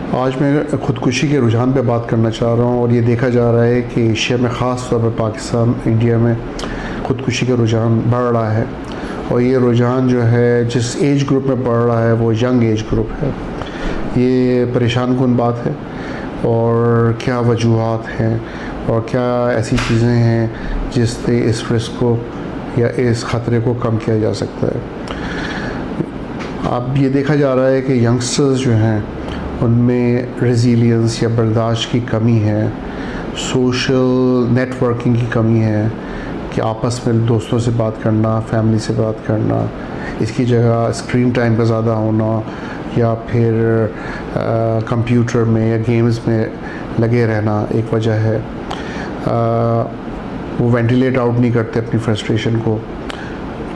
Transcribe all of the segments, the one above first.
आज मैं ख़ुदकुशी के रुझान पे बात करना चाह रहा हूँ और ये देखा जा रहा है कि एशिया में ख़ास तौर पर पाकिस्तान, इंडिया में ख़ुदकुशी का रुझान बढ़ रहा है। और ये रुझान जो है जिस एज ग्रुप में बढ़ रहा है वो यंग एज ग्रुप है। ये परेशान कुन बात है। और क्या वजूहात हैं और क्या ऐसी चीज़ें हैं जिससे इस रिस्क को या इस ख़तरे को कम किया जा सकता है। अब ये देखा जा रहा है कि यंगस्टर्स जो हैं उनमें रेजिलियंस या बर्दाश्त की कमी है, सोशल नेटवर्किंग की कमी है कि आपस में दोस्तों से बात करना, फैमिली से बात करना, इसकी जगह स्क्रीन टाइम का ज़्यादा होना या फिर कंप्यूटर में या गेम्स में लगे रहना एक वजह है। वो वेंटिलेट आउट नहीं करते अपनी फ्रस्ट्रेशन को,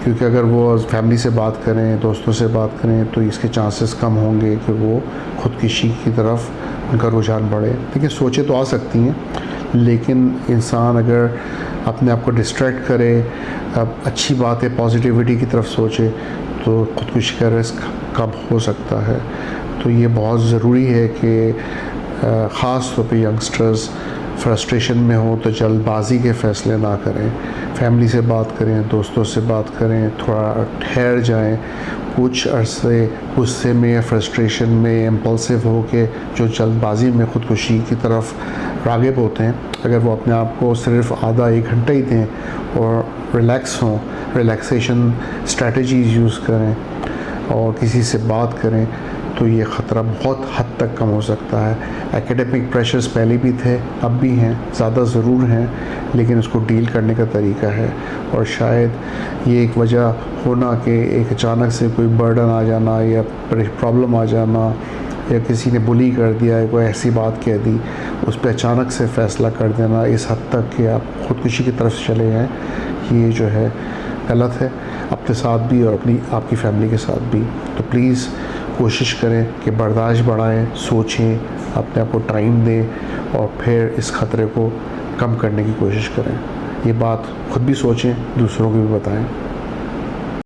क्योंकि अगर वो फैमिली से बात करें, दोस्तों से बात करें तो इसके चांसेस कम होंगे कि वो ख़ुदकुशी की तरफ उनका रुझान बढ़े। देखिए, सोचें तो आ सकती हैं, लेकिन इंसान अगर अपने आप को डिस्ट्रैक्ट करे, अच्छी बात है, पॉजिटिविटी की तरफ सोचे, तो ख़ुदकुशी का रिस्क कम हो सकता है। तो ये बहुत ज़रूरी है कि ख़ास तौर पे यंगस्टर्स फ्रस्ट्रेशन में हो तो जल्दबाजी के फ़ैसले ना करें। फैमिली से बात करें, दोस्तों से बात करें, थोड़ा ठहर जाएं। कुछ अरसे गुस्से में या फ्रस्ट्रेशन में इम्पल्सिव हो के जो जल्दबाजी में ख़ुदकुशी की तरफ राग़िब होते हैं, अगर वो अपने आप को सिर्फ आधा एक घंटा ही दें और रिलैक्स हों, रिलैक्सेशन स्ट्रैटेजीज़ यूज़ करें और किसी से बात करें, तो ये ख़तरा बहुत हद तक कम हो सकता है। एकेडमिक प्रेशर्स पहले भी थे, अब भी हैं, ज़्यादा ज़रूर हैं, लेकिन उसको डील करने का तरीका है। और शायद ये एक वजह होना कि एक अचानक से कोई बर्डन आ जाना या प्रॉब्लम आ जाना या किसी ने बुली कर दिया या कोई ऐसी बात कह दी, उस पर अचानक से फ़ैसला कर देना इस हद तक कि आप ख़ुदकुशी की तरफ चले हैं, ये जो है गलत है, अपने साथ भी और आपकी फ़ैमिली के साथ भी। तो प्लीज़ कोशिश करें कि बर्दाश्त बढ़ाएं, सोचें, अपने आप को टाइम दें और फिर इस ख़तरे को कम करने की कोशिश करें। ये बात खुद भी सोचें, दूसरों को भी बताएं।